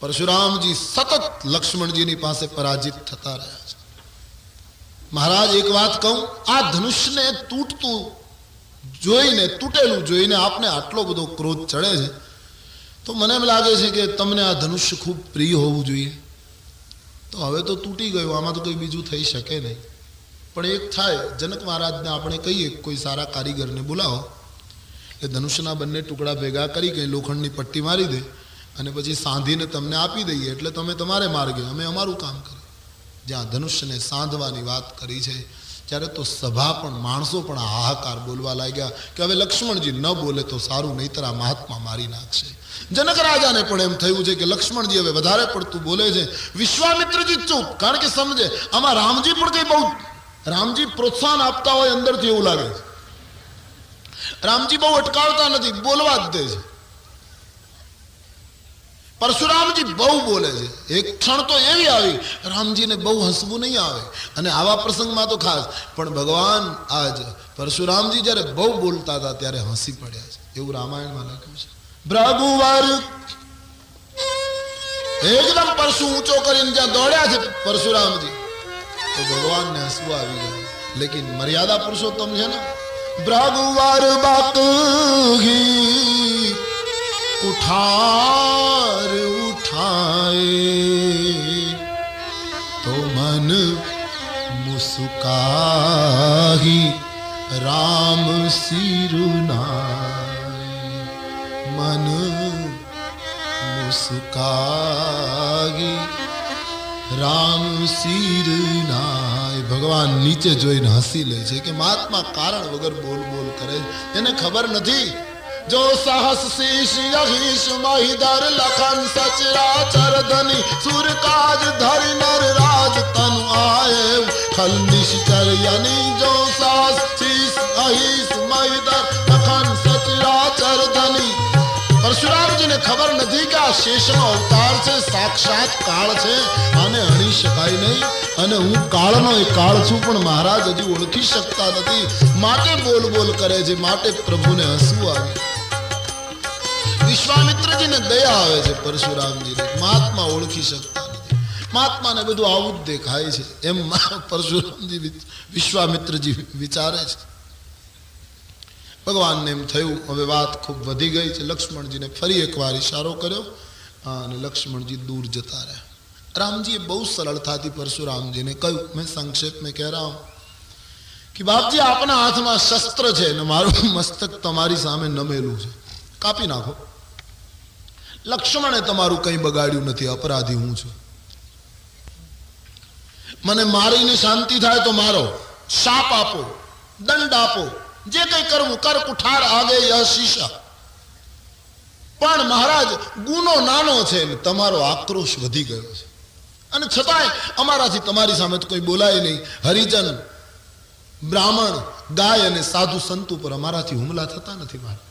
परशुरामजी सतत लक्ष्मणजीनी पासे पराजित थता રહ્યા છે। महाराज एक बात कहूं, आ धनुषने तूटતું જોઈને, તૂટેલું જોઈને આપને આટલો બધો ક્રોધ ચડે છે, તો મને એમ લાગે છે કે તમને આ ધનુષ્ય ખૂબ પ્રિય હોવું જોઈએ। તો હવે તો તૂટી ગયું, આમાં તો કોઈ બીજું થઈ શકે નહીં। પણ એક થાય, જનક મહારાજને આપણે કહીએ કોઈ સારા કારીગરને બોલાવો, એટલે ધનુષ્યના બંને ટુકડા ભેગા કરી કંઈ લોખંડની પટ્ટી મારી દે અને પછી સાંધીને તમને આપી દઈએ, એટલે તમે તમારે માર્ગે, અમે અમારું કામ કરીએ। જ્યાં ધનુષ્યને સાંધવાની વાત કરી છે ત્યારે તો સભા પણ, માણસો પણ હાહાકાર બોલવા લાગ્યા કે હવે લક્ષ્મણજી ન બોલે તો સારું, નહીતર આ મહાત્મા મારી નાખશે। જનક રાજાને પણ એમ થયું છે કે લક્ષ્મણજી હવે વધારે પડતું બોલે છે। વિશ્વામિત્રજી ચૂપ, કારણ કે સમજે આમાં રામજી પણ કઈ બહુ, રામજી પ્રોત્સાહન આપતા હોય અંદરથી એવું લાગે છે। રામજી બહુ અટકાવતા નથી, બોલવા જ દે છે। પરશુરામજી બહુ બોલે છે। એક ક્ષણ તો એવી આવી, રામજીને બહુ હસવું નહીં આવે, અને આવા પ્રસંગમાં તો ખાસ, પણ ભગવાન આજ પરશુરામજી જ્યારે બહુ બોલતા હતા ત્યારે હસી પડ્યા છે, એવું રામાયણમાં લખ્યું છે। ભૃગુવર એકદમ પરશુ ઊંચો કરીને જ્યાં દોડ્યા છે પરશુરામજી, તો ભગવાનને હસવું આવી ગયું। લેકિન મર્યાદા પુરુષોત્તમ છે ને, ભૃગુવર બાકી कुठार उठाए तो मन मुस्काही राम सिरुनाए, मन मुस्काही राम सिरुनाए। भगवान नीचे જોઈને હસી લે છે કે મહાત્મા કારણ વગર બોલ બોલ કરે, એને ખબર નથી जो सहस शीश यहीश महिधर लखन सचराचर धनी सुर काज धरि नर राज तनु आए खल निश्चर यानी जो सहस शीश यहीश महिधर लखन सचराचर धनी। परशुराम जी ने खबर नहीं कि आ शेषनो अवतार છે, સાક્ષાત કાળ છે, આને હણી શકાય નહીં, અને હું કાળનો એ કાળ છું, પણ મહારાજ હજી ઓળખી શકતા નથી, માટે બોલ બોલ કરે છે, માટે પ્રભુને હસવું આવે। વિશ્વામિત્રજીને દયા આવે છે પરશુરામજીને, મહાત્મા ઓળખી શકતા નથી, મહાત્માને બધું આવું જ દેખાય છે, એમ પરશુરામજી વિશ્વામિત્રજી વિચારે છે। ભગવાનને એમ થયું હવે વાત ખૂબ વધી ગઈ છે, લક્ષ્મણજીને ફરી એકવાર ઈશારો કર્યો અને લક્ષ્મણજી દૂર જતા રહ્યા। રામજીએ બહુ સરળતાથી પરશુરામજીને કહ્યું, मैं संक्षेप में कह रहा हूं कि बापजी આપના હાથમાં શસ્ત્ર છે ને મારું મસ્તક તમારી સામે નમેલું છે, કાપી નાખો। લક્ષ્મણે તમારું કંઈ બગાડ્યું નથી, અપરાધી હું છું, મને મારીને શાંતિ થાય તો મારો, શાપ આપો, દંડ આપો, જે કંઈ કરવું કર, કુઠાર આગે યહ શીશા। પણ મહારાજ ગુનો નાનો છે ને તમારો આક્રોશ વધી ગયો છે, અને છતાંય અમારાથી તમારી સામે તો કોઈ બોલાય નહીં। હરિજન, બ્રાહ્મણ, ગાય અને સાધુ સંત ઉપર અમારાથી હુમલા થતા નથી, મારા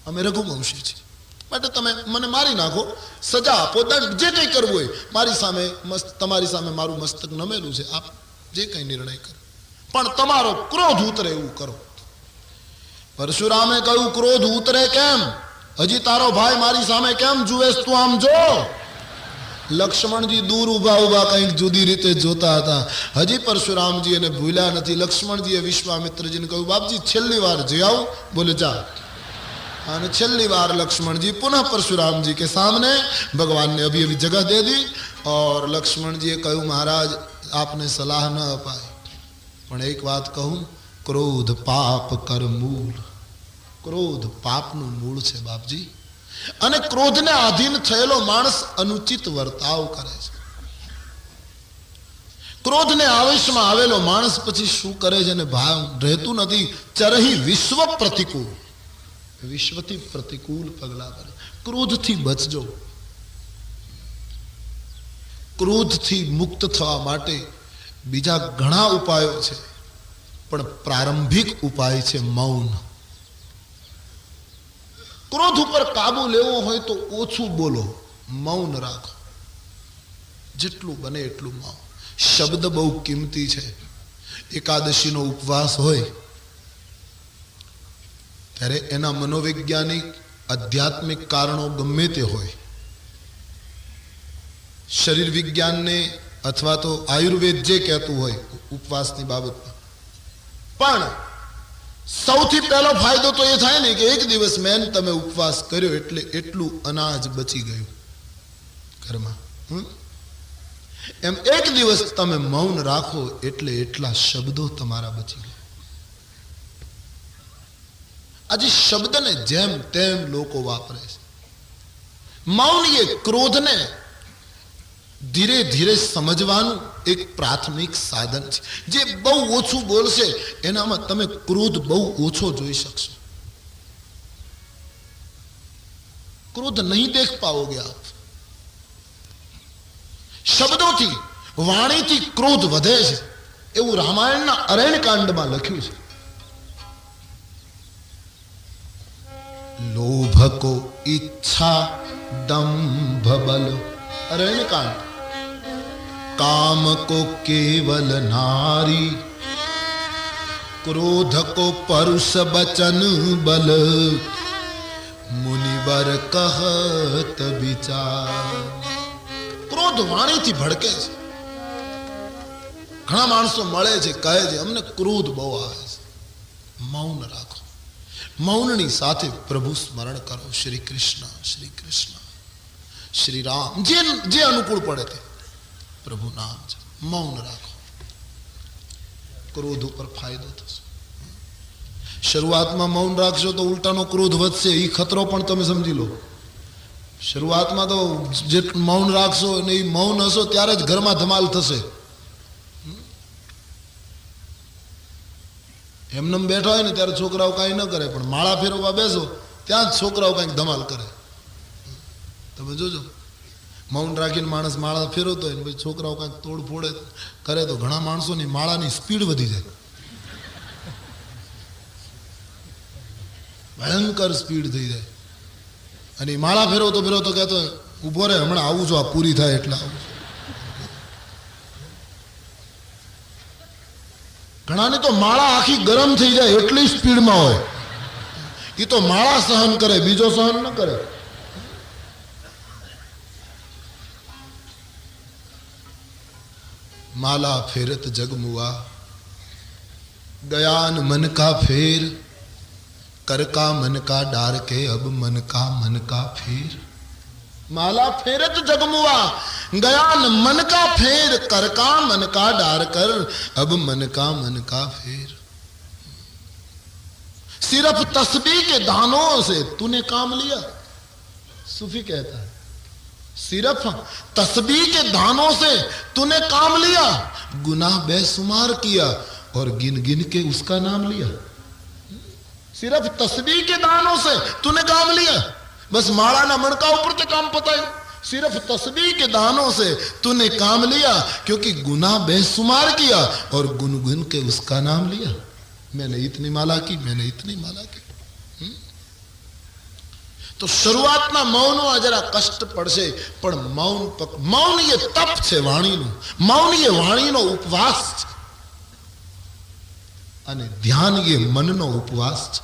અમે રઘુવંશી છીએ, માટે તમે મને મારી નાખો, સજા આપો, દંડ જે કંઈ કરવું હોય મારી સામે, તમારી સામે મારું મસ્તક નમેલું છે, આપ જે કંઈ નિર્ણય કરો, પણ તમારો ક્રોધ ઉતરે એવું કરો। પરશુરામે કહ્યું, ક્રોધ ઉતરે કેમ? હજી તારો ભાઈ મારી સામે કેમ જુએસ તું? આમ જો। લક્ષ્મણજી દૂર ઉભા ઉભા કંઈક જુદી રીતે જોતા હતા, હજી પરશુરામજી એને ભૂલ્યા નથી। લક્ષ્મણજીએ વિશ્વામિત્રજીને કહ્યું, બાપજી છેલ્લી વાર જઈ આવું, બોલે જા। અને છેલ્લી बार लक्ष्मण जी पुनः परशुराम जी के सामने, भगवान ने अभी अभी जगह दे दी, और लक्ष्मण जी कहूँ, महाराज आपने सलाह न अपाई, पण एक बात कहूँ, क्रोध पाप कर मूल। क्रोध पापનું મૂળ છે બાપજી, અને ક્રોધને આધીન થયેલો માણસ અનુચિત વર્તાવ કરે છે। ક્રોધને આવેશમાં આવેલો માણસ પછી શું કરે છે ને ભાવ રહેતું નથી। ચરહી વિશ્વ પ્રતિકૂળ, વિશ્વથી પ્રતિકૂળ પગલા ભરે। ક્રોધથી બચજો। ક્રોધથી મુક્ત થવા માટે બીજા ઘણા ઉપાયો છે, પણ પ્રારંભિક ઉપાય છે મૌન। ક્રોધ ઉપર કાબુ લેવો હોય તો ઓછું બોલો, મૌન રાખો, જેટલું બને એટલું મૌન। શબ્દ બહુ કિંમતી છે। એકાદશીનો ઉપવાસ હોય ત્યારે એના મનોવૈજ્ઞાનિક આધ્યાત્મિક કારણો ગમે તે હોય, શરીર વિજ્ઞાનને અથવા તો આયુર્વેદ જે કહેતું હોય ઉપવાસની બાબતમાં, પણ સૌથી પહેલો ફાયદો તો એ થાય ને કે એક દિવસ મેન તમે ઉપવાસ કર્યો એટલે એટલું અનાજ બચી ગયું ઘરમાં. એમ એક દિવસ તમે મૌન રાખો એટલે એટલા શબ્દો તમારા બચી ગયા. આજે શબ્દને જેમ તેમ લોકો વાપરે છે. મૌન એ ક્રોધને ધીરે ધીરે સમજવાનું એક પ્રાથમિક સાધન છે. જે બહુ ઓછું બોલશે એનામાં તમે ક્રોધ બહુ ઓછો જોઈ શકશો. ક્રોધ નહીં દેખ પાઓગે આપ. શબ્દોથી, વાણીથી ક્રોધ વધે છે એવું રામાયણના અરણ્યકાંડમાં લખ્યું છે. लोभ को इच्छा दंभ बल, अरण्यकांड. काम को केवल नारी, क्रोध को परुष बचन बल, मुनिवर कहत विचार. क्रोध वाणी थी भड़के છે. ઘણા માણસો મળે છે, કહે છે અમને ક્રોધ બહુ આવે છે. મૌન રાખો. મૌનની સાથે પ્રભુ સ્મરણ કરો. શ્રી કૃષ્ણ, શ્રી કૃષ્ણ, શ્રી રામ, જે અનુકૂળ પડે તે પ્રભુ નામ છે. મૌન રાખો. ક્રોધ ઉપર ફાયદો થશે. શરૂઆતમાં મૌન રાખશો તો ઉલટાનો ક્રોધ વધશે. એ ખતરો પણ તમે સમજી લો. શરૂઆતમાં તો જે મૌન રાખશો અને એ મૌન હશો ત્યારે જ ઘરમાં ધમાલ થશે. એમને બેઠા હોય ને ત્યારે છોકરાઓ કાંઈ ન કરે, પણ માળા ફેરવવા બેસો ત્યાં જ છોકરાઓ કાંઈક ધમાલ કરે. તમે જોજો, મૌન રાખીને માણસ માળા ફેરવતો હોય ને પછી છોકરાઓ કાંઈક તોડ ફોડે કરે તો ઘણા માણસોની માળાની સ્પીડ વધી જાય. ભયંકર સ્પીડ થઈ જાય. અને માળા ફેરવતો ફેરવતો કહેતો ઊભો રહે, હમણાં આવું છું, આ પૂરી થાય એટલે આવું. ઘણાની તો માળા આખી ગરમ થઈ જાય એટલી સ્પીડમાં હોય. એ તો માળા સહન કરે, બીજો સહન ન કરે. माला फेरत जगमुआ, गयान मन का फेर, कर का मन का डार के अब मन का फेर. माला फेरत जगमुआ, गयान मन का फेर, कर का मन का डार कर अब मन का फेर. सिर्फ तस्बीह के दानों से तूने काम लिया. सूफी कहता है सिर्फ तस्बीह के दानों से तूने काम लिया, गुनाह बेशुमार किया और गिन गिन के उसका नाम लिया. सिर्फ तस्बीह के दानों से तूने काम लिया. बस माला ना मणका ऊपर ते काम पतायो. सिर्फ तस्बीह के दानों से तूने काम लिया, क्योंकि गुनाह बेशुमार किया और गुन गुन के उसका नाम लिया. मैंने इतनी माला की, मैंने इतनी माला की. तो શરૂઆતના મૌનમાં જરા કષ્ટ પડશે, પણ મૌન એ તપ છે વાણીનું. મૌન એ વાણીનો ઉપવાસ છે અને ધ્યાન એ મનનો ઉપવાસ છે.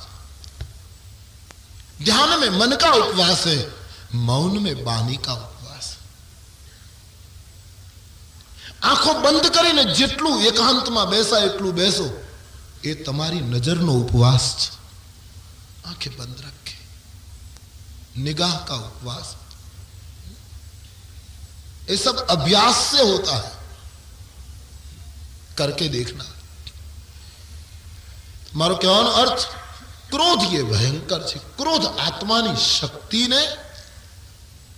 ध्यान में मन का उपवास है, मौन में वाणी का उपवास. आंखों बंद કરીને જેટલું એકાંતમાં બેસા એટલું બેસો, એ તમારી નજરનો ઉપવાસ છે. आंखें बंद रखे, निगाह का उपवास. ये सब अभ्यास से होता है, करके देखना. मारो कहेવાનો अर्थ, क्रोध ये भयंकर છે. क्रोध આત્માની શક્તિને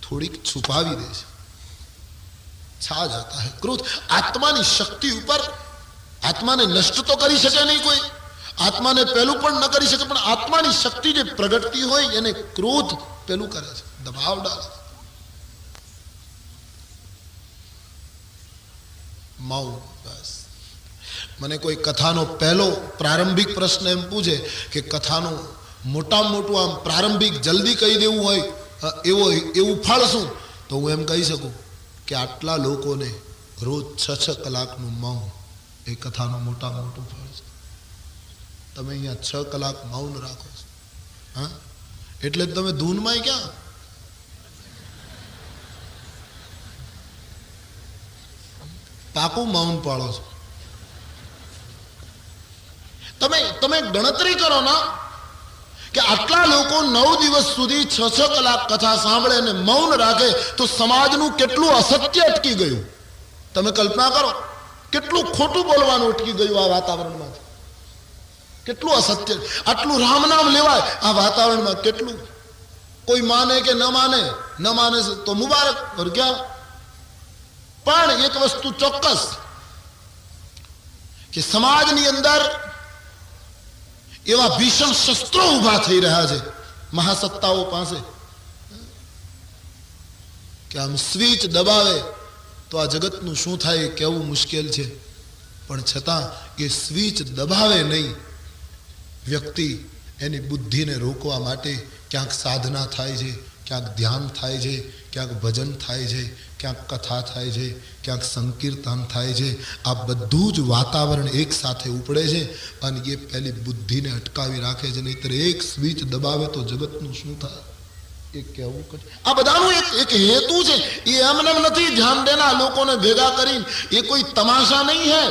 થોડીક છુપાવી દે છે, छा जाता है. क्रोध આત્માની શક્તિ ઉપર, આત્માને નષ્ટ તો કરી શકે નહીં કોઈ, આત્માને પેલું પણ ન કરી શકે, પણ આત્માની શક્તિ જે પ્રગટતી હોય એને ક્રોધ પેલું કરે છે, દબાવ ડાલે. મૌન. બસ મને કોઈ કથાનો પહેલો પ્રારંભિક પ્રશ્ન એમ પૂછે કે કથાનું મોટામાં મોટું આમ પ્રારંભિક જલ્દી કહી દેવું હોય એવું ફળ શું, તો હું એમ કહી શકું કે આટલા લોકોને રોજ 6 કલાકનું મૌન એ કથાનું મોટામાં મોટું ફળ છે. તમે અહીંયા 6 કલાક મૌન રાખો છો, હા, એટલે તમે ધૂનમાં ક્યાં પાકું મૌન પાળો છો. તમે ગણતરી કરો ના કે આટલા લોકો 9 દિવસ સુધી 6 કલાક કથા સાંભળે અને મૌન રાખે તો સમાજનું કેટલું અસત્ય અટકી ગયું. તમે કલ્પના કરો કેટલું ખોટું બોલવાનું અટકી ગયું આ વાતાવરણમાં. કેટલું અસત્ય. આટલું રામ નામ લેવાય આ વાતાવરણમાં કેટલું. કોઈ માને કે ન માને તો મુબારક પર ગયા. પણ એક વસ્તુ ચોક્કસ કે સમાજની અંદર એવા ભીષણ શસ્ત્રો ઉભા થઈ રહ્યા છે મહાસત્તાઓ પાસે કે આમ સ્વિચ દબાવે તો આ જગતનું શું થાય કેવું મુશ્કેલ છે. પણ છતાં એ સ્વિચ દબાવે નહીં. વ્યક્તિ એની બુદ્ધિને રોકવા માટે ક્યાંક સાધના થાય છે, ક્યાંક ધ્યાન થાય છે, ક્યાંક ભજન થાય છે, ક્યાંક કથા થાય છે, ક્યાંક સંકીર્તન થાય છે. આ બધું જ વાતાવરણ એક સાથે ઉપડે છે અને એ પેલી બુદ્ધિને અટકાવી રાખે છે. નહીતર એક સ્વિચ દબાવે તો જગતનું શું થાય એ કહેવું. આ બધાનું એક હેતુ છે. એ એમને નથી ધ્યાન દેના લોકોને ભેગા કરીને. એ કોઈ તમાશા નહીં है.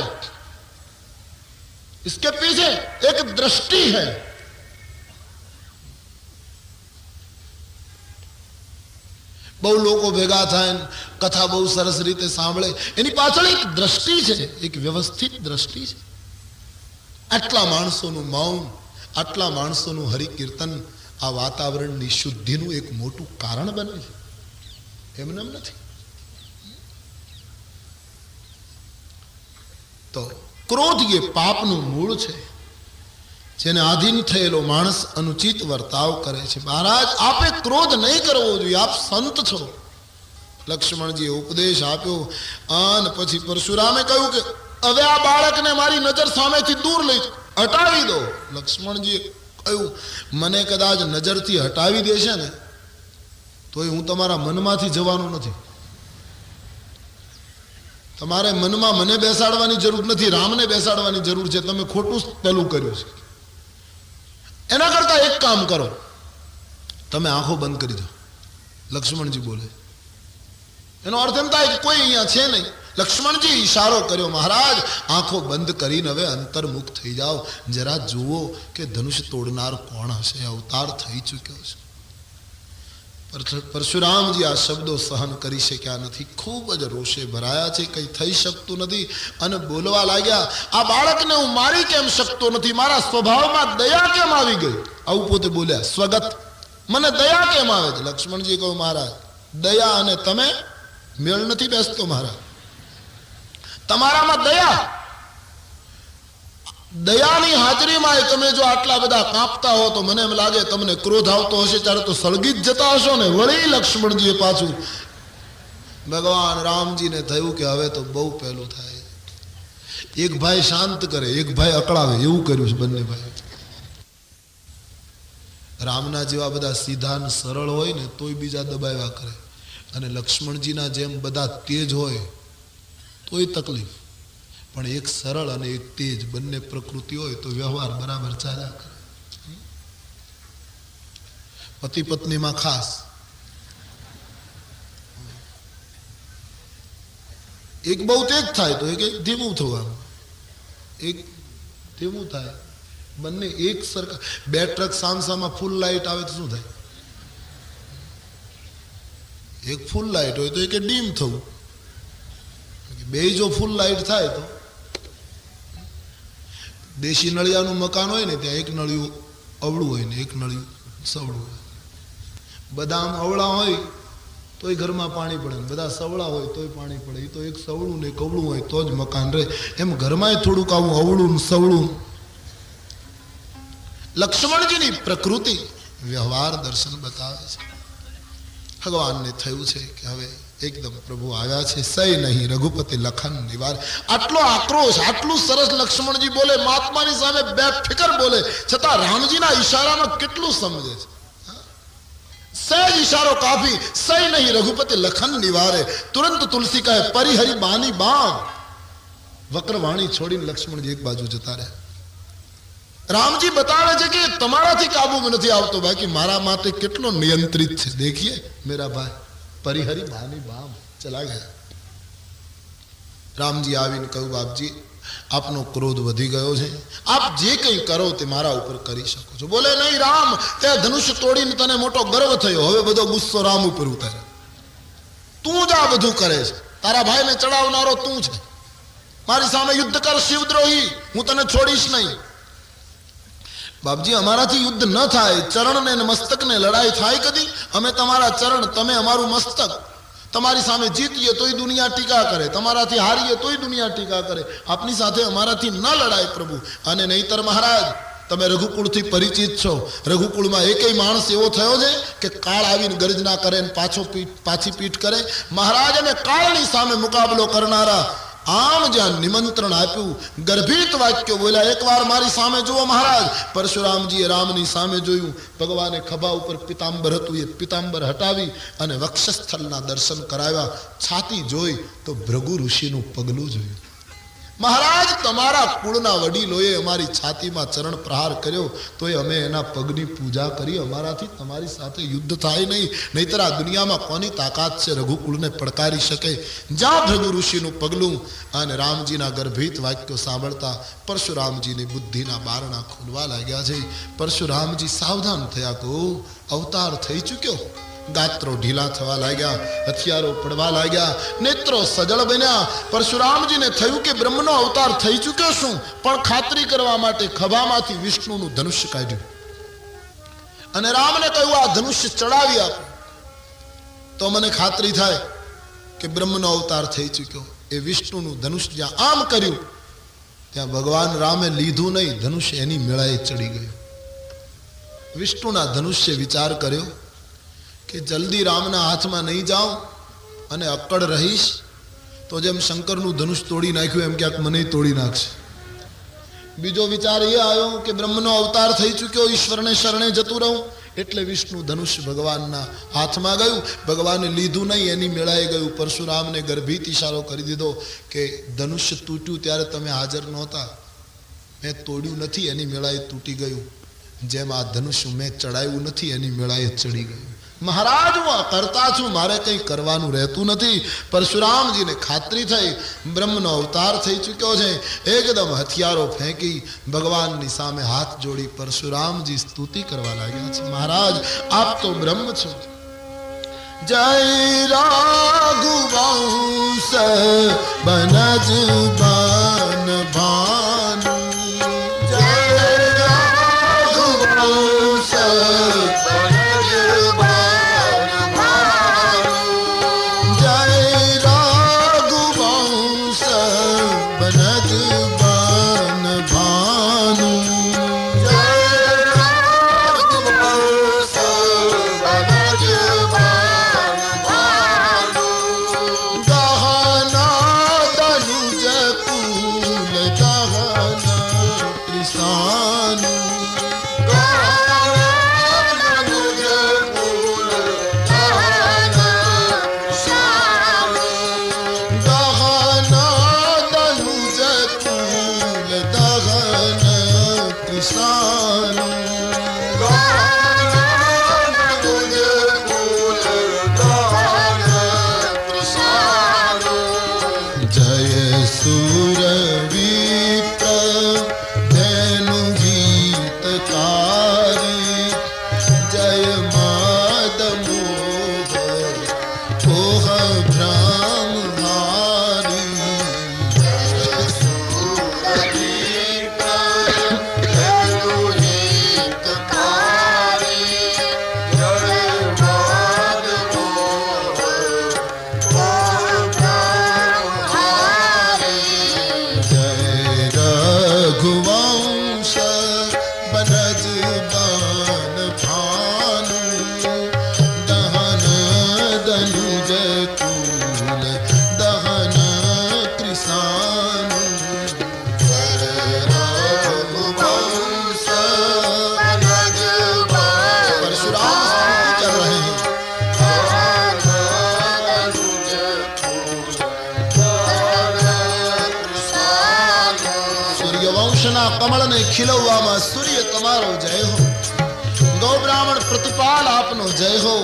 इसके पीछे एक दृष्टि है. બહુ લોકો ભેગા થાય કથા બહુ સરસ રીતે સાંભળે એની પાછળ એક દ્રષ્ટિ છે, એક વ્યવસ્થિત દ્રષ્ટિ છે. આટલા માણસોનું મૌન, આટલા માણસોનું હરિકીર્તન આ વાતાવરણની શુદ્ધિનું એક મોટું કારણ બને છે. એમને એમ નથી. તો ક્રોધ એ પાપનું મૂળ છે. જેને આધીન થયેલો માણસ અનુચિત વર્તાવ કરે છે. મહારાજ આપે ક્રોધ નહીં કરવો જોઈએ, આપ સંત છો. લક્ષ્મણજીએ ઉપદેશ આપ્યો અને પછી પરશુરામે કહ્યું કે હવે આ બાળકને મારી નજર સામેથી દૂર લઈ હટાવી દો. લક્ષ્મણજીએ કહ્યું મને કદાચ નજરથી હટાવી દેશે ને તોય હું તમારા મનમાંથી જવાનું નથી. તમારે મનમાં મને બેસાડવાની જરૂર નથી, રામને બેસાડવાની જરૂર છે. તમે ખોટું પેલું કર્યું છે. એના કરતા એક કામ કરો, તમે આંખો બંધ કરી દો. લક્ષ્મણજી બોલે. એનો અર્થ એમ થાય કે કોઈ અહીંયા છે નહીં. લક્ષ્મણજી ઈશારો કર્યો મહારાજ આંખો બંધ કરીને હવે અંતર્મુખ થઈ જાઓ. જરા જુઓ કે ધનુષ તોડનાર કોણ હશે. અવતાર થઈ ચૂક્યો છે. પરશુરામજી આ શબ્દો સહન કરી શક્યા નથી. ખૂબ જ રોષે ભરાયા છે. કંઈ થઈ શકતું નથી અને બોલવા લાગ્યા આ બાળકને હું મારી કેમ શકતો નથી. મારા સ્વભાવમાં દયા કેમ આવી ગઈ. આવું પોતે બોલ્યા સ્વગત. મને દયા કેમ આવે છે. લક્ષ્મણજી કહ્યું મહારાજ દયા અને તમે મેળ નથી બેસતો. મહારાજ તમારામાં દયાની હાજરીમાં તમે જો આટલા બધા કાંપતા હો તો મને એમ લાગે તમને ક્રોધ આવતો હશે ત્યારે તો સળગી જ જતા હશો ને. વળી લક્ષ્મણજીએ પાછું ભગવાન રામજીને થયું કે હવે તો બહુ પહેલું થાય. એક ભાઈ શાંત કરે, એક ભાઈ અકળાવે એવું કર્યું છે બંને ભાઈ. રામના જેવા બધા સીધા ને સરળ હોય ને તોય બીજા દબાવ્યા કરે અને લક્ષ્મણજીના જેમ બધા તેજ હોય તોય તકલીફ. પણ એક સરળ અને એક તેજ બંને પ્રકૃતિ હોય તો વ્યવહાર બરાબર ચાલ્યા કરે. પતિ પત્નીમાં ખાસ એક બહુ તેજ થાય તો એક ધીમું થવાનું, એક ધીમું થાય. બંને એક સરખા. બે ટ્રક સામસામાં ફૂલ લાઇટ આવે તો શું થાય. એક ફૂલ લાઇટ હોય તો એક ડીમ થવું. બે જો ફૂલ લાઇટ થાય તો દેશી નળિયાનું મકાન હોય ને ત્યાં એક નળિયું અવળું હોય ને એક નળિયું સવળું હોય. બધા આમ અવળા હોય તોય ઘરમાં પાણી પડે, બધા સવળા હોય તોય પાણી પડે. એ તો એક સવળું ને એક અવળું હોય તો જ મકાન રહે. એમ ઘરમાં થોડુંક આવું અવળું સવળું. લક્ષ્મણજીની પ્રકૃતિ વ્યવહાર દર્શન બતાવે છે. ભગવાનને થયું છે કે હવે એકદમ પ્રભુ આવ્યા છે. સહી નહીં રઘુપતિ લખન નિવાર. આટલો આક્રોશ, આટલું સરસ લક્ષ્મણજી બોલે, મહાત્માની સામે બેફિકર બોલે, છતાં રામજીના ઈશારામાં કેટલું સમજે છે. સહેજ ઈશારો કાફી. સહી નહીં રઘુપતિ લખન નિવારે. તુરંત તુલસી કહે પરિહરી બાની બામ. વક્રવાણી છોડીને લક્ષ્મણજી એક બાજુ જતા રહ્યા. રામજી બતાવે છે કે તમારાથી કાબુમાં નથી આવતો, બાકી મારા માટે કેટલો નિયંત્રિત છે. દેખીએ મેરા ભાઈ પરિહરી બાની બામ ચલા ગયા. રામજી આવીને કહ્યું, બાપજી આપનો ક્રોધ વધી ગયો છે, આપ જે કંઈ કરો તે મારા ઉપર કરી શકો છો. બોલે, નહીં રામ, તે ધનુષ્ય તોડીને તને મોટો ગર્વ થયો, હવે બધો ગુસ્સો રામ ઉપર ઉતારે. તું જ આ બધું કરે છે, તારા ભાઈને ચડાવનારો તું છે. મારી સામે યુદ્ધ કર શિવદ્રોહી, હું તને છોડીશ નહીં. બાપજી અમારાથી યુદ્ધ ન થાય, ચરણને ને મસ્તકને લડાઈ થાય કદી? અમે તમારા ચરણ, તમે અમારું મસ્તક. તમારી સામે જીતીએ તોય દુનિયા ટીકા કરે, તમારાથી હારીએ તોય દુનિયા ટીકા કરે. આપની સાથે અમારાથી ન લડાય પ્રભુ. અને નહીતર મહારાજ, તમે રઘુકુળથી પરિચિત છો, રઘુકુળમાં એકેય માણસ એવો થયો છે કે કાળ આવીને ગર્જના કરે ને પાછી પીઠ કરે? મહારાજ, અમે કાળની સામે મુકાબલો કરનારા. આમ જ્યાં નિમંત્રણ આપ્યું, ગર્ભિત વાક્યો બોલ્યા. એકવાર મારી સામે જુઓ મહારાજ. પરશુરામજીએ રામની સામે જોયું, ભગવાને ખભા ઉપર પિતાંબર હતું, એ પિતાંબર હટાવી અને વક્ષસ્થળના દર્શન કરાવ્યા. છાતી જોઈ તો ભૃગુ ઋષિનું પગલું જોયું. મહારાજ, તમારા કુળના વડીલોએ અમારી છાતીમાં ચરણ પ્રહાર કર્યો, તોય અમે એના પગની પૂજા કરી. અમારાથી તમારી સાથે યુદ્ધ થાય નહીં, નહીતર આ દુનિયામાં કોની તાકાત છે રઘુકુળને પડકારી શકે? જ્યાં ભૃગુ ઋષિનું પગલું. અને રામજીના ગર્ભિત વાક્યો સાંભળતા પરશુરામજીની બુદ્ધિના બારણા ખોલવા લાગ્યા છે. પરશુરામજી સાવધાન થયા, કહો અવતાર થઈ ચૂક્યો. ગાત્રો ઢીલા થવા લાગ્યા, હથિયારો પડવા લાગ્યા, નેત્રો સજળ બન્યા. પરશુરામજીને થયું કે બ્રહ્મનો અવતાર થઈ ચૂક્યો છું. પણ ખાતરી કરવા માટે ખભામાંથી વિષ્ણુનું ધનુષ્ય કાઢ્યું અને રામને કહ્યું, આ ધનુષ્ય ચડાવી આપો તો મને ખાતરી થાય કે બ્રહ્મનો અવતાર થઈ ચૂક્યો. એ વિષ્ણુનું ધનુષ્ય જ્યાં આમ કર્યું, ત્યાં ભગવાન રામે લીધું નહીં, ધનુષ્ય એની મેળાએ ચડી ગયું. વિષ્ણુના ધનુષ્ય વિચાર કર્યો કે જલ્દી રામના હાથમાં નહીં જાઉં અને અક્કડ રહીશ તો જેમ શંકરનું ધનુષ તોડી નાખ્યું એમ ક્યાંક મને તોડી નાખશે. બીજો વિચાર એ આવ્યો કે બ્રહ્મનો અવતાર થઈ ચૂક્યો, ઈશ્વરને શરણે જતું રહું. એટલે વિષ્ણુ ધનુષ ભગવાનના હાથમાં ગયું. ભગવાને લીધું નહીં, એની મેળાએ ગયું. પરશુરામને ગર્ભિત ઈશારો કરી દીધો કે ધનુષ્ય તૂટ્યું ત્યારે તમે હાજર નહોતા, મેં તોડ્યું નથી, એની મેળાએ તૂટી ગયું. જેમ આ ધનુષ્ય મેં ચડાવ્યું નથી, એની મેળાએ ચડી ગયું. મહારાજ, હું આ કરતા છું, મારે કંઈ કરવાનું રહેતું નથી. પરશુરામજીને ખાતરી થઈ બ્રહ્મનો અવતાર થઈ ચૂક્યો છે. એકદમ હથિયારો ફેંકી ભગવાનની સામે હાથ જોડી પરશુરામજી સ્તુતિ કરવા લાગ્યા છે. મહારાજ, આપ તો બ્રહ્મ છો. જય રઘુવંશ બનજ બન ભાનુ, જય રઘુવંશ કમળને ખીલવવામાં સૂર્ય તમારો જય હો. ગૌ બ્રાહ્મણ પ્રતિપાલ આપનો જય હો.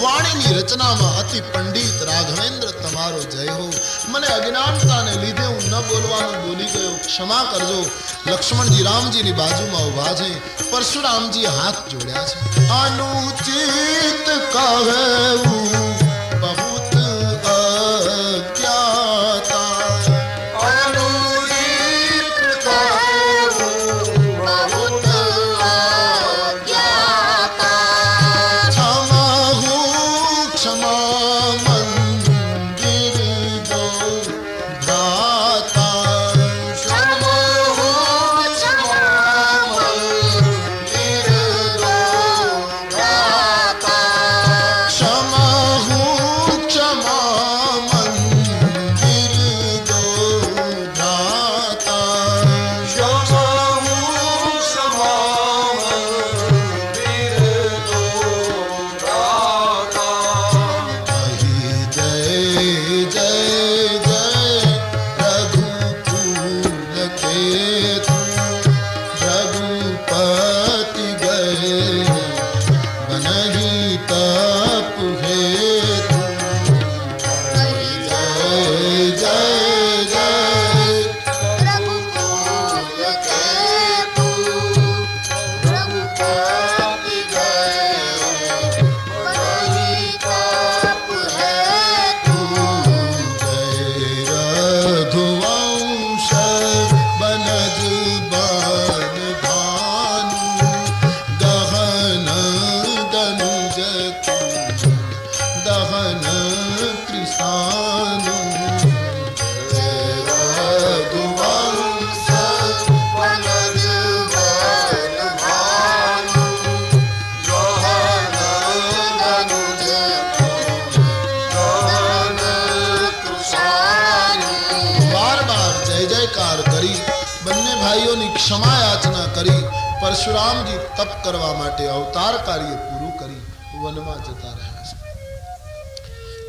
વાણીની રચનામાં અતિ પંડિત રાઘવેન્દ્ર તમારો જય હો. મને અજ્ઞાનતાને લીધે હું ન બોલવાનું બોલી ગયો, ક્ષમા કરજો. લક્ષ્મણજી રામજીની બાજુમાં ઊભા છે. પરશુરામજી હાથ જોડ્યા છે. અનુચિત કહેવું બહુત અજ્ઞાતા, ક્ષમા યાચના કરી પરશુરામજી તપ કરવા માટે અવતાર કાર્ય પૂરું કરી વનમાં જતા રહ્યા છે.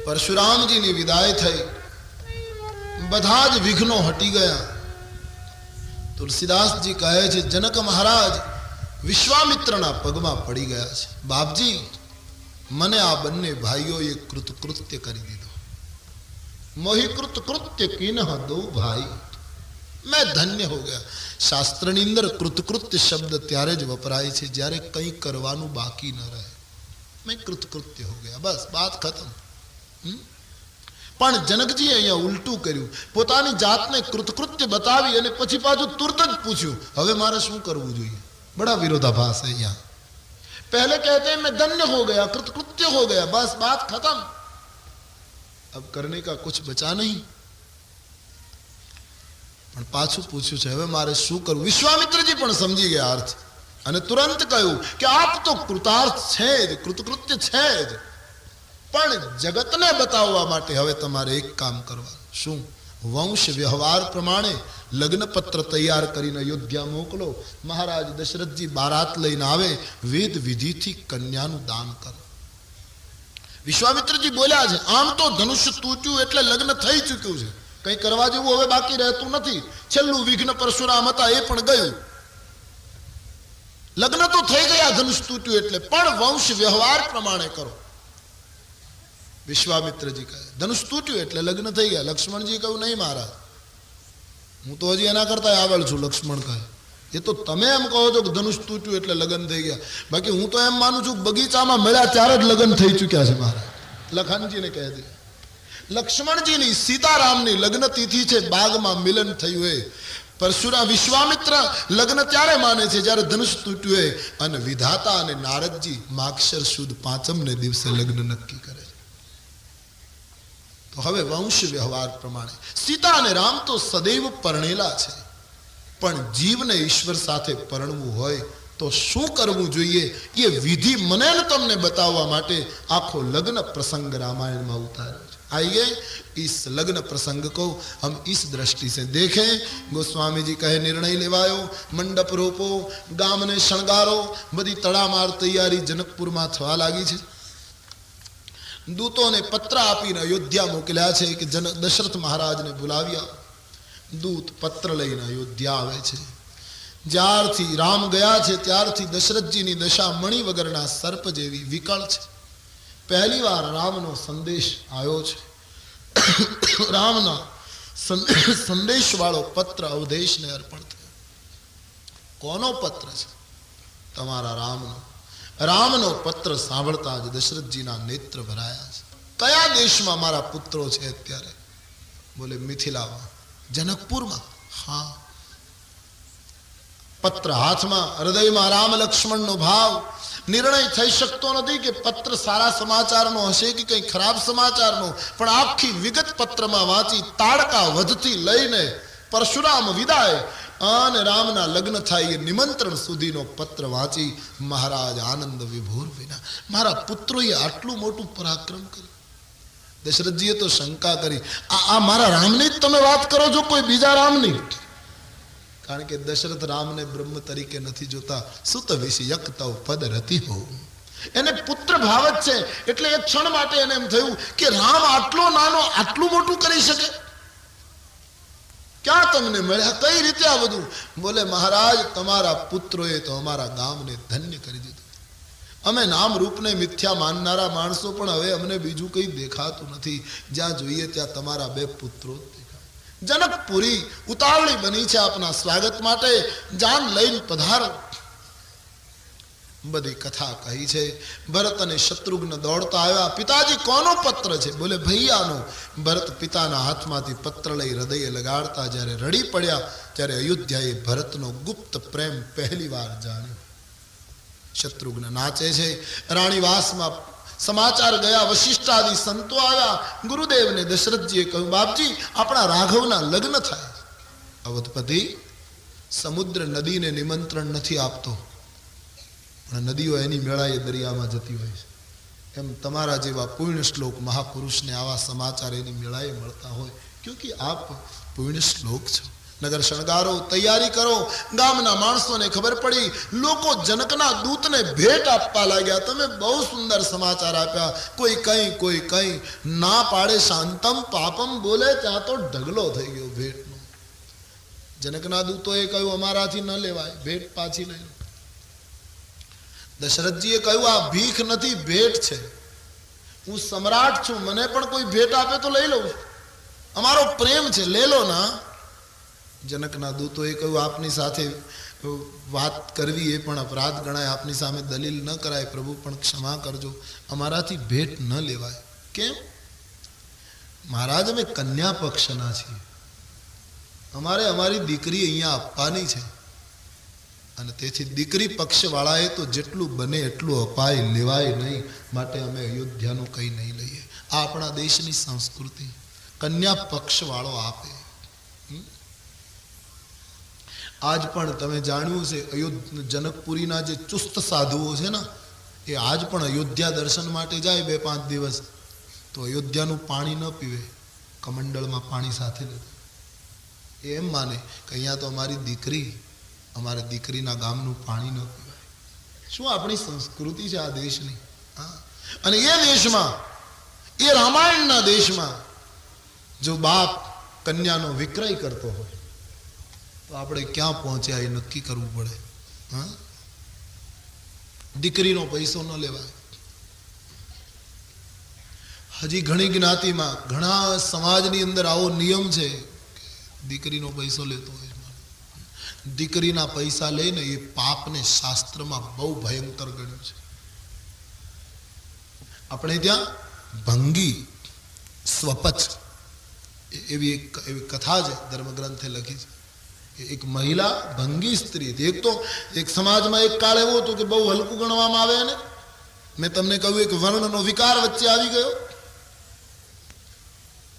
પરશુરામજીની વિદાય થઈ, બધા જ વિઘ્નો હટી ગયા. તુલસીદાસજી કહે છે, જનક મહારાજ વિશ્વામિત્રના પગમાં પડી ગયા છે. બાપજી, મને આ બંને ભાઈઓએ કૃતકૃત્ય કરી દીધો. મોહી કૃતકૃત્ય કિન્હ દો ભાઈ, मैं धन्य हो गया. शास्त्રની અંદર કૃતકૃત્ય શબ્દ ત્યારે જ વપરાય છે જ્યારે કંઈ કરવાનું બાકી ન રહે. मैं કૃતકૃત્ય हो गया, બસ बात खत्म. પણ જનકજીએ અહીંયા ઉલટું કર્યું, પોતાની જાતને કૃતકૃત્ય બતાવી અને પછી પાછું તુરત જ પૂછ્યું, હવે મારે શું કરવું જોઈએ? बड़ा विरोधाभास है यहाँ. पहले कहते हैं मैं धन्य हो गया, कृतकृत्य हो गया, बस बात खत्म, अब करने का कुछ बचा नहीं. પણ પાછું પૂછ્યું છે, હવે મારે શું કરવું? વિશ્વામિત્રજી પણ સમજી ગયા અર્થ અને તુરંત કહ્યું કે આપ તો કૃતાર્થ છે જ, કૃતકૃત્ય છે જ, પણ જગતને બતાવવા માટે હવે તમારે એક કામ કરવાનું. શું? વંશ વ્યવહાર પ્રમાણે લગ્ન પત્ર તૈયાર કરીને અયોધ્યા મોકલો. મહારાજ દશરથજી બારાત લઈને આવે, વેદ વિધિથી કન્યાનું દાન કરો. વિશ્વામિત્રજી બોલ્યા છે, આમ તો ધનુષ્ય તૂટ્યું એટલે લગ્ન થઈ ચૂક્યું છે, કઈ કરવા જેવું હવે બાકી રહેતું નથી. છેલ્લું વિઘ્ન પરશુરામ હતા, એ પણ ગયું. લગ્ન તો થઈ ગયા ધનુષ તૂટ્યું એટલે, પણ વંશ વ્યવહાર પ્રમાણે કરો. વિશ્વામિત્રજી કહે ધનુષ તૂટ્યું એટલે લગ્ન થઈ ગયા. લક્ષ્મણજી કહ્યું, નહીં મહારાજ, હું તો હજી એના કરતા આગળ છું. લક્ષ્મણ કહે, એ તો તમે એમ કહો છો કે ધનુષ તૂટ્યું એટલે લગ્ન થઈ ગયા, બાકી હું તો એમ માનું છું બગીચામાં મળ્યા ત્યારે જ લગ્ન થઈ ચૂક્યા છે મહારાજ. લખનજીને કહે દે, લક્ષ્મણજીની સીતારામની લગ્ન તિથિ છે, બાગમાં મિલન થયું હોય. પરશુરામ વિશ્વામિત્ર લગ્ન ત્યારે માને છે જ્યારે ધનુષ તૂટ્યું હોય, અને વિધાતા અને નારદજી માગશર સુદ પાંચમને દિવસે લગ્ન નક્કી કરે છે. તો હવે વંશ વ્યવહાર પ્રમાણે સીતા અને રામ તો સદૈવ પરણેલા છે, પણ જીવને ઈશ્વર સાથે પરણવું હોય તો શું કરવું જોઈએ એ વિધિ મને ને તમને બતાવવા માટે આખો લગ્ન પ્રસંગ રાमायण उतारो. आइए इस लग्न प्रसंग को हम इस दृष्टि से देखें. गोस्वामी जी कहे निर्णय लेवायो, मंडप रोपो, गाम ने शणगारो, बधी तड़ामार तैयारी जनकपुर में थवा लागी छे. दूतों ने पत्र आपीने अयोध्या मोकल्या छे कि दशरथ महाराज ने बुलाव्या. दूत पत्र लईने अयोध्या आवे छे. ज्यारथी राम गया छे त्यारथी दशरथजीनी दशा मणि वगरना सर्प जेवी विकळ छे. पहली बार रामनो संदेश आयो छे. રામના સંદેશ વાળો પત્ર અવધેશને અર્પણ થયો. કોનો પત્ર છે? તમારા રામનો. રામનો પત્ર સાંભળતા જ દશરથજીના નેત્ર ભરાયા છે. કયા દેશમાં મારા પુત્રો છે અત્યારે? બોલે મિથિલામાં, જનકપુરમાં. હા. પત્ર હાથમાં, હૃદયમાં રામ લક્ષ્મણનો ભાવ. નિર્ણય થઈ શકતો નથી કે પત્ર સારા સમાચારનો હશે કે કંઈ ખરાબ સમાચારનો, પણ આખી વિગત પત્રમાં વાંચી તાડકા વધથી લઈને પરશુરામ વિદાય અને રામના લગ્ન થાય એ નિમંત્રણ સુધીનો પત્ર વાંચી મહારાજ આનંદ વિભોર વિના. મારા પુત્રોએ આટલું મોટું પરાક્રમ કર્યું. દશરથજીએ તો શંકા કરી, આ મારા રામની જ તમે વાત કરો છો, કોઈ બીજા રામની? કારણ કે દશરથ રામને બ્રહ્મ તરીકે નથી જોતા. સુત વિષયક તવ પદ રતિ હો, એને પુત્ર ભાવ જ છે. એટલે એક ક્ષણ માટે એને એમ થયું કે રામ આટલો નાનો આટલું મોટું કરી શકે? ક્યાં તમને મળ્યા? કઈ રીતે આ બધું? બોલે મહારાજ, તમારા પુત્રોએ તો અમારા ગામને ધન્ય કરી દીધું. અમે નામ રૂપને મિથ્યા માનનારા માણસો, પણ હવે અમને બીજું કંઈ દેખાતું નથી. જ્યાં જોઈએ ત્યાં તમારા બે પુત્રો દેખાય. જનકપુરી ઉતાવળી બની છે આપના સ્વાગત માટે. જાન લઈને પધારો. બધી કથા કહી છે. ભરત અને શત્રુઘ્ન દોડતા આવ્યા. પિતાજી, કોનો પત્ર છે? બોલે ભૈયાનો. ભરત પિતાના હાથમાંથી પત્ર લઈ હૃદયે લગાડતા જ્યારે રડી પડ્યા, ત્યારે અયોધ્યાએ ભરતનો ગુપ્ત પ્રેમ પહેલી વાર જાણ્યો. શત્રુઘ્ન નાચે છે. રાણીવાસમાં સમાચાર ગયા. વશિષ્ઠ આદિ સંતો આવ્યા. ગુરુદેવને દશરથજીએ કહ્યું, બાપજી, આપણા રાઘવના લગ્ન થાય. અવધપતિ સમુદ્ર નદીને નિમંત્રણ નથી આપતો, પણ નદીઓ એની મેળાએ દરિયામાં જતી હોય છે. એમ તમારા જેવા પૂર્ણ શ્લોક મહાપુરુષને આવા સમાચાર એની મેળાએ મળતા હોય. ક્યોંકિ આપ પૂર્ણ શ્લોક છો. નગર શણગારો, તૈયારી કરો. ગામના માણસોને ખબર પડી. લોકો જનકના દૂતને ભેટ આપવા લાગ્યા. તમે બહુ સુંદર સમાચાર આપ્યા. કોઈ કઈ, કોઈ કઈ. ના પાડે શાંતમ પાપમ બોલે ત્યાં તો ઢગલો થઈ ગયો ભેટનો. જનકના દૂતોએ કહ્યું, અમારાથી ન લેવાય, ભેટ પાછી લઈ લો. દશરથજીએ કહ્યું, આ ભીખ નથી, ભેટ છે. હું સમ્રાટ છું, મને પણ કોઈ ભેટ આપે તો લઈ લઉં. અમારો પ્રેમ છે, લે લો ના. જનકના દૂતોએ કહ્યું, આપની સાથે વાત કરવી એ પણ અપરાધ ગણાય. આપની સામે દલીલ ન કરાય. પ્રભુ પણ ક્ષમા કરજો, અમારાથી ભેટ ન લેવાય. કેમ? મહારાજ, અમે કન્યા પક્ષના છીએ. અમારે અમારી દીકરી અહીંયા આપવાની છે, અને તેથી દીકરી પક્ષવાળાએ તો જેટલું બને એટલું અપાય, લેવાય નહીં. માટે અમે અયોધ્યાનું કંઈ નહીં લઈએ. આ આપણા દેશની સંસ્કૃતિ. કન્યા પક્ષવાળો આપે. આજ પણ તમે જાણ્યું છે, જનકપુરીના જે ચુસ્ત સાધુઓ છે ને, એ આજ પણ અયોધ્યા દર્શન માટે જાય 2-5 દિવસ, તો અયોધ્યાનું પાણી ન પીવે, કમંડળમાં પાણી સાથે લે. એમ માને કે અહીંયા તો અમારી દીકરી, અમારે દીકરીના ગામનું પાણી ન પીવાય. શું આપણી સંસ્કૃતિ છે આ દેશની. હા. અને એ દેશમાં, એ રામાયણના દેશમાં જો બાપ કન્યાનો વિક્રય કરતો હોય તો આપણે ક્યાં પહોંચ્યા એ નક્કી કરવું પડે. હા. દીકરીનો પૈસો ન લેવાય. હજી ઘણી જ્ઞાતિમાં, ઘણા સમાજની અંદર આવો નિયમ છે. દીકરીનો પૈસો લેતો હોય, દીકરીના પૈસા લઈને એ પાપને શાસ્ત્રમાં બહુ ભયંકર ગણ્યું છે. આપણે ત્યાં ભંગી સ્વપચ એવી એવી કથા છે, ધર્મગ્રંથે લખી છે. એક મહિલા ભંગી સ્ત્રી હતી. એક સમાજમાં એક કાળ એવો હતો કે બહુ હલકું ગણવામાં આવે. ને મેં તમને કહ્યું, એક વર્ણનો વિકાર વચ્ચે આવી ગયો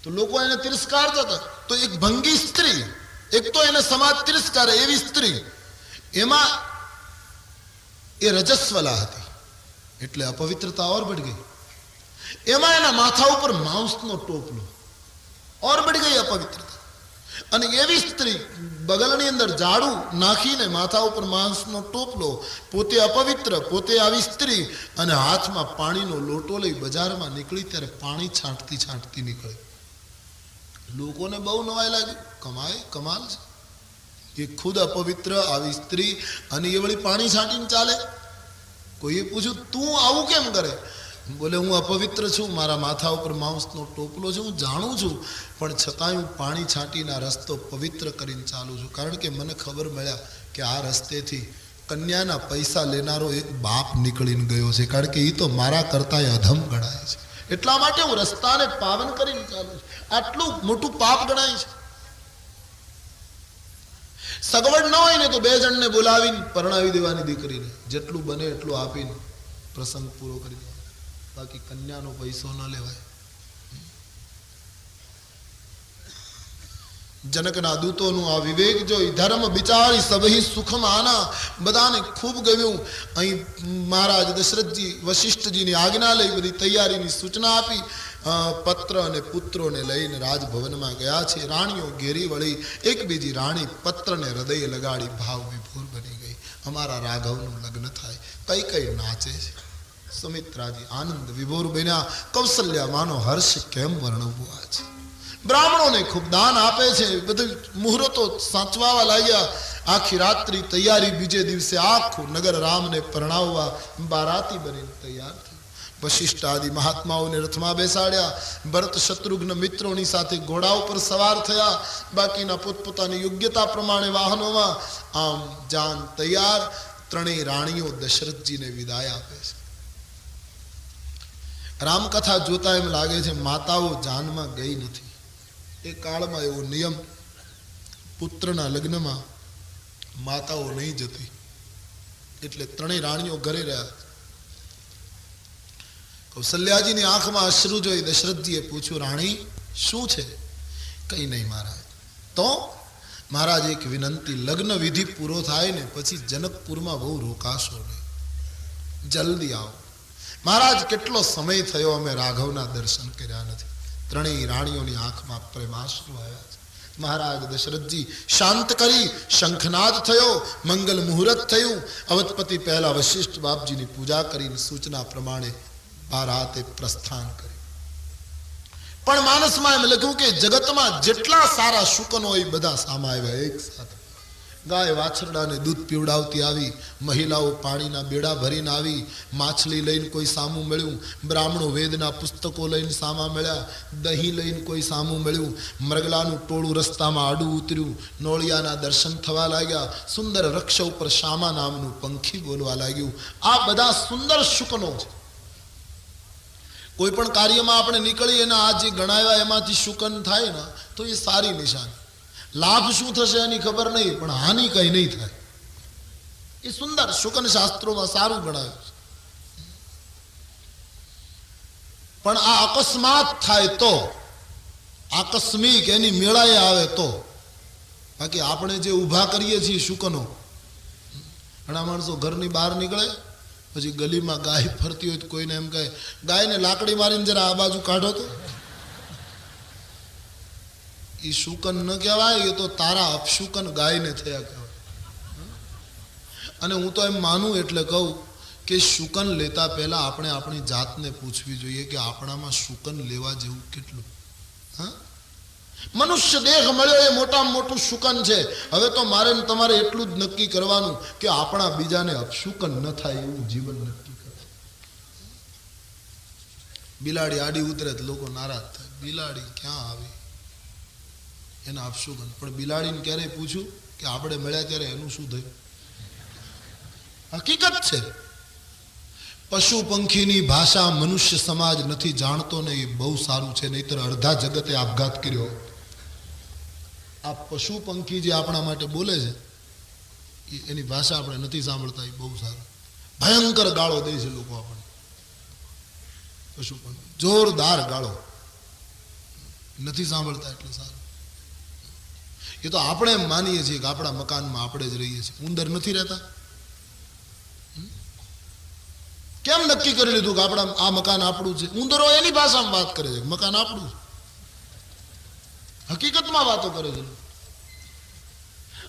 તો લોકો એને તિરસ્કારતા હતા. તો એક ભંગી સ્ત્રી, એક તો એને સમાજ તિરસ્કારે એવી સ્ત્રી, એમાં એ રજસ્વલા હતી, એટલે અપવિત્રતા ઓર बढ़ ગઈ. એમાં એના માથા ઉપર માંસનો ટોપલો, ઓર बढ़ ગઈ અપવિત્રતા. અને એવી સ્ત્રી બગલની અંદર ઝાડુ નાખીને માથા ઉપર માંસનો ટોપલો, પોતે અપવિત્ર, પોતે આવી સ્ત્રી, અને હાથમાં પાણીનો લોટો લઈ બજારમાં નીકળી ત્યારે પાણી છાંટતી છાંટતી નીકળે. લોકોને બહુ નવાઈ લાગી. કમાલ છે. એ ખુદ અપવિત્ર આવી સ્ત્રી અને એ વળી પાણી છાંટીને ચાલે. કોઈએ પૂછ્યું, તું આવું કેમ કરે? બોલે હું અપવિત્ર છું, મારા માથા ઉપર માંસનો ટોપલો છે, હું જાણું છું, પણ છતાંય હું પાણી છાંટીને આ રસ્તો પવિત્ર કરીને ચાલું છું, કારણ કે મને ખબર મળ્યા કે આ રસ્તેથી કન્યાના પૈસા લેનારો એક બાપ નીકળીને ગયો છે, કારણ કે એ તો મારા કરતા અધમ ગણાય છે, એટલા માટે હું રસ્તાને પાવન કરીને ચાલું છું. આટલું મોટું પાપ ગણાય છે. સગવડ ન હોય ને તો 2 જણને બોલાવીને પરણાવી દેવાની દીકરીને, જેટલું બને એટલું આપીને પ્રસંગ પૂરો કરી દેવાનો, બાકી કન્યાનો પૈસો ન લેવાય. જનકના દૂતોનું આ વિવેક જોઈ ધર્મ બિચારી સભી સુખમાં આના, બધાને ખૂબ ગમ્યું. અહીં મહારાજ દશરથજી વશિષ્ઠજીની આજ્ઞા લઈ બધી તૈયારીની સૂચના આપી. પત્ર અને પુત્રોને લઈને રાજભવનમાં ગયા છે. રાણીઓ ઘેરી વળી એક બીજી રાણી પત્રને હૃદય લગાડી ભાવ વિભોર બની ગઈ. અમારા રાઘવનું લગ્ન થાય. કઈ કઈ નાચે છે. સુમિત્રાજી આનંદ વિભોર બન્યા. કૌશલ્યા માનો હર્ષ કેમ વર્ણવવું આ છે. બ્રાહ્મણોને ખૂબ દાન આપે છે. બધું મુહૂર્તો સાચવાવા લાગ્યા. આખી રાત્રિ તૈયારી. બીજે દિવસે આખું નગર રામને પરણાવવા બારાતી બનીને તૈયાર થયું. વશિષ્ઠ આદિ મહાત્માઓને રથમાં બેસાડ્યા. ભરત શત્રુઘ્ન મિત્રોની સાથે ઘોડા ઉપર સવાર થયા. બાકીના પોતપોતાની યોગ્યતા પ્રમાણે વાહનોમાં. આમ જાન તૈયાર. ત્રણેય રાણીઓ દશરથજીને વિદાય આપે છે. રામકથા જોતા એમ લાગે છે માતાઓ જાનમાં ગઈ નથી. એ કાળમાં એવો નિયમ, પુત્રના લગ્નમાં માતાઓ નહીં જતી, એટલે ત્રણેય રાણીઓ ઘરે રહ્યા. કૌશલ્યાજીની આંખમાં અશ્રુ જોઈ દશરથજીએ પૂછ્યું, રાણી શું છે? કઈ નહીં મહારાજ. તો મહારાજ એક વિનંતી, લગ્ન વિધિ પૂરો થાય ને પછી જનકપુરમાં બહુ રોકાશો નહીં, જલ્દી આવો. મહારાજ કેટલો સમય થયો અમે રાઘવના દર્શન કર્યા નથી. ત્રણેય રાણીઓની આંખમાં પ્રેમાશ્રુ આવ્યા છે. મહારાજ દશરથજી શાંત કરી શંખનાદ થયો. મંગલ મુહૂર્ત થયું. અવધપતિ પહેલા વશિષ્ઠ બાપજીની પૂજા કરીને સૂચના પ્રમાણે બારાતે પ્રસ્થાન કર્યું. પણ માનસમાં એમ લખ્યું કે જગતમાં જેટલા સારા શુકનો હોય બધા સામા આવ્યા એક સાથે. ગાય વાછરડાને દૂધ પીવડાવતી આવી, મહિલાઓ પાણીના બેડા ભરીને આવી, માછલી લઈને કોઈ સામું મળ્યું, બ્રાહ્મણો વેદના પુસ્તકો લઈને સામા મળ્યા, દહીં લઈને કોઈ સામું મળ્યું, મરગલાનું ટોળું રસ્તામાં આડું ઉતર્યું, નોળિયાના દર્શન થવા લાગ્યા, સુંદર વૃક્ષ ઉપર શામા નામનું પંખી બોલવા લાગ્યું. આ બધા સુંદર શુકનો છે. કોઈ પણ કાર્યમાં આપણે નીકળીએ ને આ જે ગણાવ્યા એમાંથી શુકન થાય ને તો એ સારી નિશાની. લાભ શું થશે એની ખબર નહીં, પણ હાનિ કઈ નહીં થાય. એ સુંદર શુકન શાસ્ત્રોમાં સારું ગણાવ્યું છે. પણ આ અકસ્માત થાય તો, આકસ્મિક એની મેળાએ આવે તો, બાકી આપણે જે ઊભા કરીએ છીએ શુકનો. ઘણા માણસો ઘરની બહાર નીકળે પછી ગલીમાં ગાય ફરતી હોય તો કોઈને એમ કહે, ગાયને લાકડી મારીને જરા આ બાજુ કાઢો તો. એ શુકન ન કહેવાય, એ તો તારા અપશુકન ગાયને થયા કહેવાય. અને હું તો એમ માનું એટલે કહું કે શુકન લેતા પહેલા આપણે આપણી જાતને પૂછવી જોઈએ કે આપણામાં શુકન લેવા જેવું કેટલું. હા, મનુષ્ય દેહ મળ્યો એ મોટામાં મોટું શુકન છે. હવે તો મારે ને તમારે એટલું જ નક્કી કરવાનું કે આપણા બીજાને અપશુકન ન થાય એવું જીવન નક્કી કરે. બિલાડી આડી ઉતરે તો લોકો નારાજ થાય, બિલાડી ક્યાં આવી, એના અપશુકન. પણ બિલાડીને ક્યારેય પૂછ્યું કે આપણે મળ્યા ત્યારે એનું શું થયું? હકીકત છે. પશુ પંખીની ભાષા મનુષ્ય સમાજ નથી જાણતો ને એ બહુ સારું છે, નહીતર અડધા જગતે આપઘાત કર્યો. આ પશુ પંખી જે આપણા માટે બોલે છે એની ભાષા આપણે નથી સાંભળતા, એ બહુ સારું. ભયંકર ગાળો દે છે લોકો આપણને. પશુ પંખી જોરદાર ગાળો નથી સાંભળતા એટલે સારું. એ તો આપણે એમ માનીએ છીએ કે આપણા મકાનમાં આપણે જ રહીએ છીએ. ઉંદર નથી રહેતા? કેમ નક્કી કરી લીધું કે આપણા આ મકાન આપણું છે? ઉંદરો એની ભાષામાં વાત કરે છે, મકાન આપણું છે. હકીકતમાં વાતો કરે છે.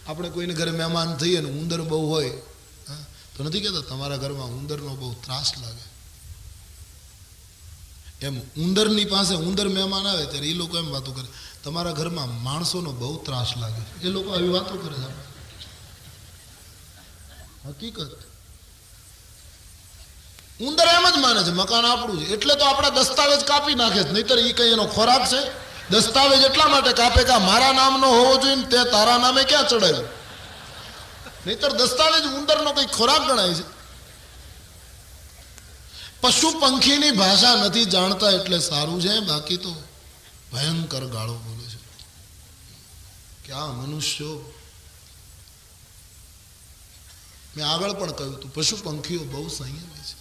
આપણે કોઈને ઘરે મહેમાન થઈએ ને ઉંદર બહુ હોય તો નથી કહેતા તમારા ઘરમાં ઉંદરનો બહુ ત્રાસ લાગે. એમ ઉંદરની પાસે ઉંદર મહેમાન આવે ત્યારે એ લોકો એમ વાતો કરે તમારા ઘરમાં માણસોનો બહુ ત્રાસ લાગે. એ લોકો આવી વાતો કરે છે. હકીકત ઉંદર એમ જ માને છે મકાન આપણું છે, એટલે તો આપણા દસ્તાવેજ કાપી નાખે છે, નહીતર એ કઈ એનો ખોરાક છે? દસ્તાવેજ એટલા માટે કાપે કે મારા નામનો હોવો જોઈએ ને તે તારા નામે ક્યાં ચડાવ્યું? નહીતર દસ્તાવેજ ઉંદરનો કઈ ખોરાક ગણાય છે? પશુ પંખીની ભાષા નથી જાણતા એટલે સારું છે, બાકી તો ભયંકર ગાળો બોલે છે. ક્યાં મનુષ્યો, મેં આગળ પણ કહ્યું હતું, પશુ પંખીઓ બહુ સંયમી છે.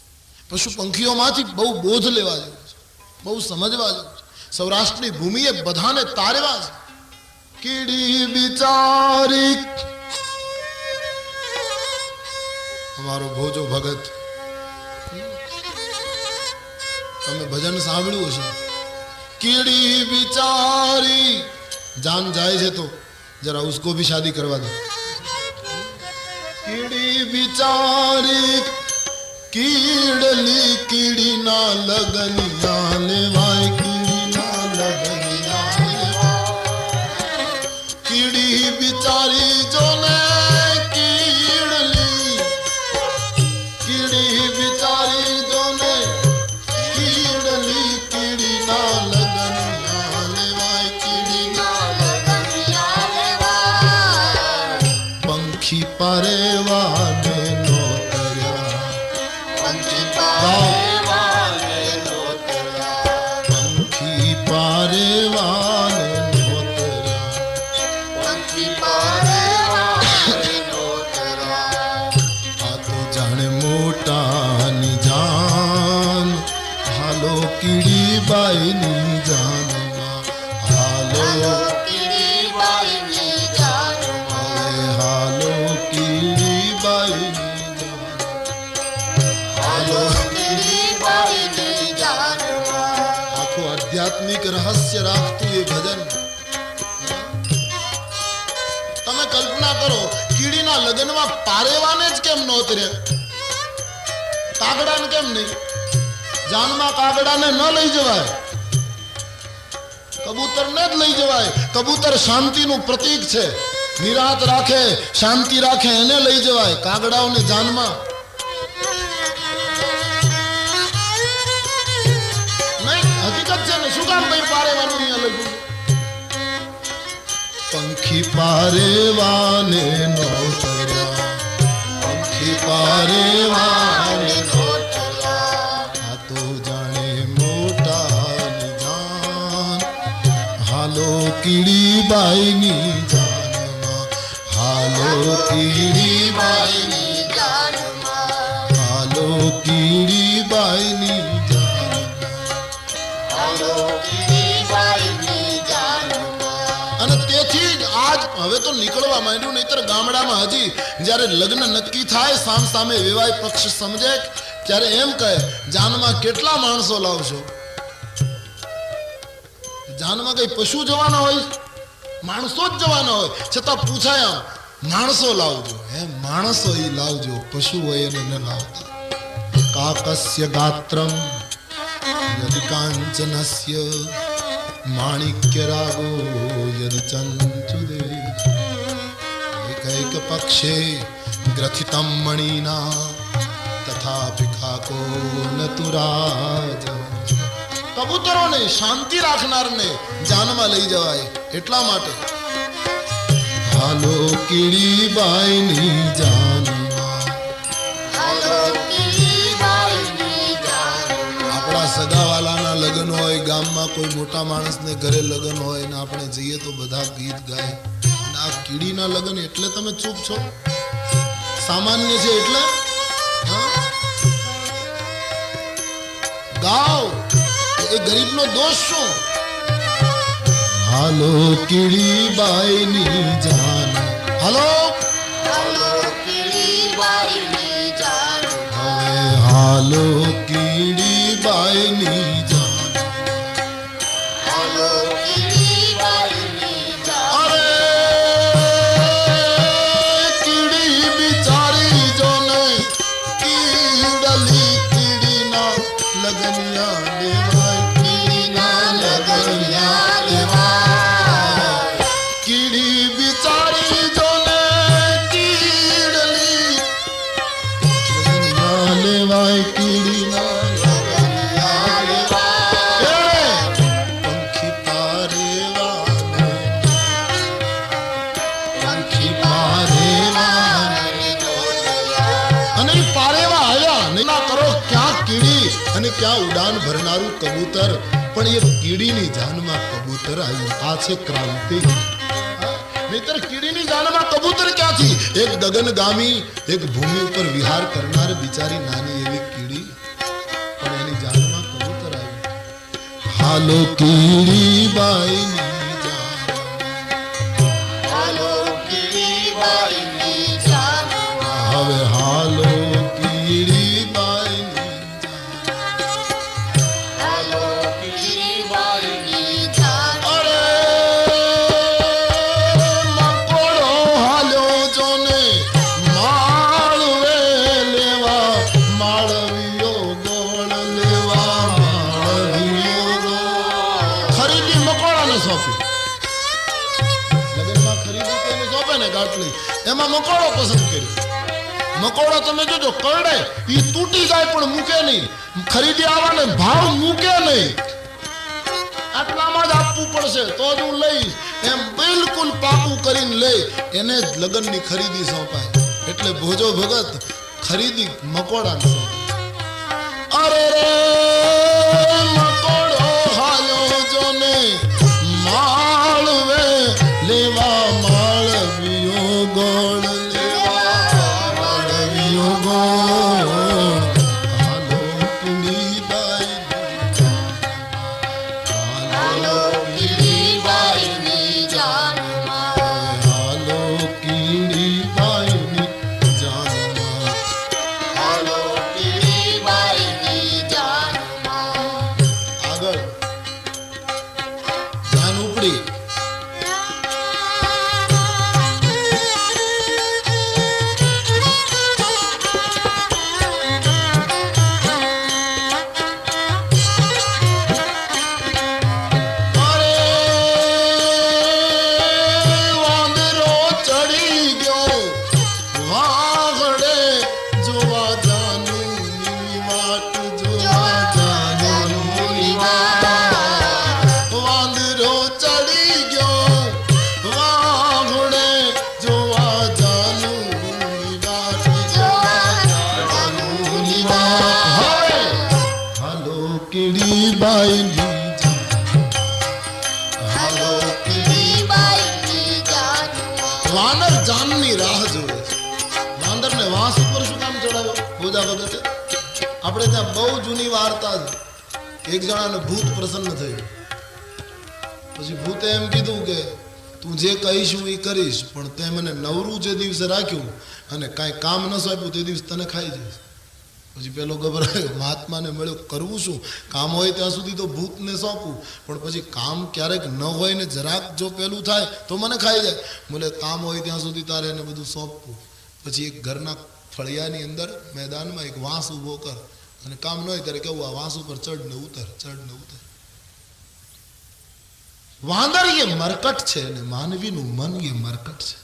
પશુ પંખીઓમાંથી બહુ બોધ લેવા જેવું છે, બહુ સમજવા જેવું છે. સૌરાષ્ટ્રની ભૂમિએ બધાને તારવા છે. કીડી બિચારી, અમારો ભોજો ભગત, તમે ભજન સાંભળ્યું હશે. કીડી બિચારી, જાન જાય છે તો જરા ઉસકો ભી શાદી કરવા દો. કીડી બિચારી, કીડલી કીડી ના લગનિયા લેવાય, કીડી ના લગનિયા લેવાય. કીડી બિચારી જોને કીડલી, કીડી બિચારી જોને કીડલી કીડી ના લગનિયા લેવાય, કીડી ના લગનિયા લેવાય. પંખી પારેવાને નો તર્યા, પંખી પારેવાને નો તર્યા, પંખી પારેવાને નો તર્યા, પંખી પારેવાને નો તર્યા. આ તો જાણે મોટાની જાન, હાલો કીડી બાઈની જાનમાં, હાલો કીડી બાઈની જાનમાં, હાલો કીડી બાઈની જાનમાં, હાલો કીડી બાઈની જાનમાં. આખું આધ્યાત્મિક રહસ્ય રાખતું એ ભજન. તમે કલ્પના કરો, કીડીના લગ્નમાં પારેવાને જ કેમ નો ઉતર્યા? કાગડાને કેમ નહીં? જાનમાં કાગડાને ન લઈ જવાય, કબૂતરને જ લઈ જવાય. કબૂતર શાંતિનું પ્રતીક છે, નિરાત રાખે, શાંતિ રાખે, એને લઈ જવાય. કાગડાઓને જાનમાં નહીં. હકીકત છે ને, શું કામ ભાઈ પારેવાનું અહીંયા લખ્યું? પંખી પારેવાને નો તર્યા, પંખી પારેવાને નો તર્યા. આ તો જાણે મોટાની જાન, હાલો કીડી બાઈની જાનમાં, હાલો કીડી બાઈની જાનમાં, હાલો કીડી બાઈની જાનમાં, હાલો કીડી બાઈની જાનમાં. અને તેથી જ આજ હવે તો નીકળવા માંડ્યું, નહીતર ગામડામાં હજી જ્યારે લગ્ન નક્કી થાય, સામ સામે વિવાહ પક્ષ સમજે ત્યારે એમ કહે, જાનમાં કેટલા માણસો લાવશો? જાનમાં કઈ પશુ જવાના હોય? માણસો જ જવાના હોય. છતાં પૂછાય આમ, માણસો લાવજો. હે, માણસો ઈ લાવજો, પશુ હોય એને ન લાવતા. કાકસ્ય ગાત્રમ યદિ કાંચનસ્ય, માણિક્ય રાગો યદિ ચંચુદે, એકૈક પક્ષે ગ્રથિતમ મણિના, તથાપિ ખાકો નતુરાજ. કબૂતરોને, શાંતિ રાખનારને જાનમાં લઈ જવાય એટલા માટે. હાલો કીડી બાઈની જાનમાં, હાલો કીડી બાઈની જાનમાં. આપણા સગાવાલાના લગ્ન હોય, ગામમાં કોઈ મોટા માણસને ઘરે લગ્ન હોય ને આપણે જઈએ તો બધા ગીત ગાય. અને આ કીડીના લગ્ન એટલે તમે ચૂપ છો? સામાન્ય છે એટલે ગાઓ. એ ગરીબનો દોષ શું? હાલો કીડી બાઈની જાન, હાલો, હાલો કીડી બાઈની જાન, હવે હાલો કીડી બાઈની જાન, હાલો કીડી બાઈની જાન. અરે કીડી બિચારી જોને કીડલી કીડીના લગનિયા લેવાય, કીડીના લગનિયા લેવાય. કીડી બિચારી જોને કીડલી લગનિયા લેવાય, કીડીના ત્યાં ઉડાન ભરનારું કબૂતર, પણ એ કીડીની જાનમાં કબૂતર આવ્યું. આ છે ક્રાંતિ. નહીતર કીડીની જાનમાં કબૂતર ક્યાંથી? એક ગગનગામી, એક ભૂમિ ઉપર વિહાર કરનાર બિચારી નાની એવી કીડી, પણ એની જાનમાં કબૂતર આવ્યું. હાલો કીડી બાઈની હવે હાલો કીડી બાઈની અરે મકોડો હાલ્યો જોને માળવે લેવા, માળવીયો ગોળ લેવા, માળવીયો ગોળ. ખરીદી મકોડાને સોંપી. લગનમાં ખરીદી કોઈને સોંપે ને ગાંઠલી, એમાં મકોડો પસંદ કર્યો. મકોડો તમે જોજો કરડે ઈ તૂટી જાય પણ મૂકે નહીં. ખરીદી આવવાને ભાવ મૂકે નહીં. આટલામાં જ આપવું પડશે તો જ હું લઈશ એમ બિલકુલ પાકું કરીને લે, એને જ લગ્નની ખરીદી સોંપાય. એટલે ભોજો ભગત ખરીદી મકોડાને સોંપાય. અરે રે મકોડો હાલ્યો જોને માળવે લેવા, માળવીયો ગોળ વાનર જાનની રાહ જોવે છે. વાંદરને વાંસ ઉપર શું કામ ચડાવ્યો? પૂજા વગર. આપણે ત્યાં બહુ જૂની વાર્તા છે. એક જણાને ભૂત પ્રસન્ન થયું. પછી ભૂતે એમ કીધું કે તું જે કહીશ હું એ કરીશ, પણ તે મને નવરું જે દિવસે રાખ્યું અને કાંઈ કામ ન સોંપ્યું તે દિવસ તને ખાઈ જઈશ. પછી પેલો ગભરાયો, મહાત્માને મળ્યો, કરવું શું? કામ હોય ત્યાં સુધી તો ભૂતને સોંપવું, પણ પછી કામ ક્યારેક ન હોય ને જરાક જો પેલું થાય તો મને ખાઈ જાય. બોલે કામ હોય ત્યાં સુધી તારે એને બધું સોંપવું. પછી એક ઘરના ફળિયાની અંદર મેદાનમાં એક વાંસ ઊભો કર અને કામ ન હોય ત્યારે કેવું આ વાંસ ઉપર ચડ ને ઉતર, ચડ ને ઉતર. વાંદર એ મરકટ છે અને માનવીનું મન એ મરકટ છે.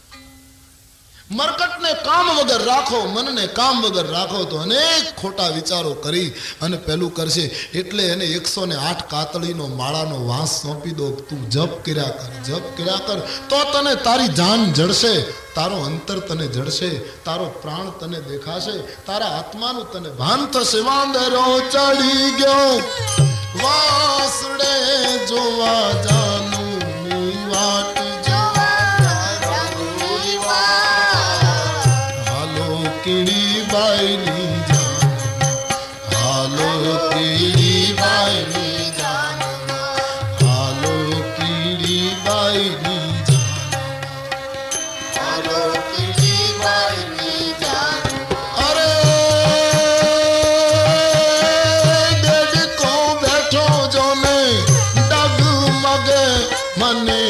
મરકટને કામ વગર રાખો, મનને કામ વગર રાખો તો અનેક ખોટા વિચારો કરી અને પેલું કરશે. એટલે એને 108 કાતળીનો માળાનો વાંસ સોંપી દો. તું જપ કર્યા કર, જપ કર્યા કર, તો તને તારી જાન જડશે, તારો અંતર તને જડશે, તારો પ્રાણ તને દેખાશે, તારા આત્માનું તને ભાન થશે. વાંદરો ચડી ગયો વાસડે જોવા જાનું ની વાટ, કીડી બાઈની જાન, હાલો કીડી બાઈની જાન, હાલો કીડી બાઈની જાન, હાલો કીડી બાઈની જાન. અરે દેડકો બેઠો જોને ડગમગે મને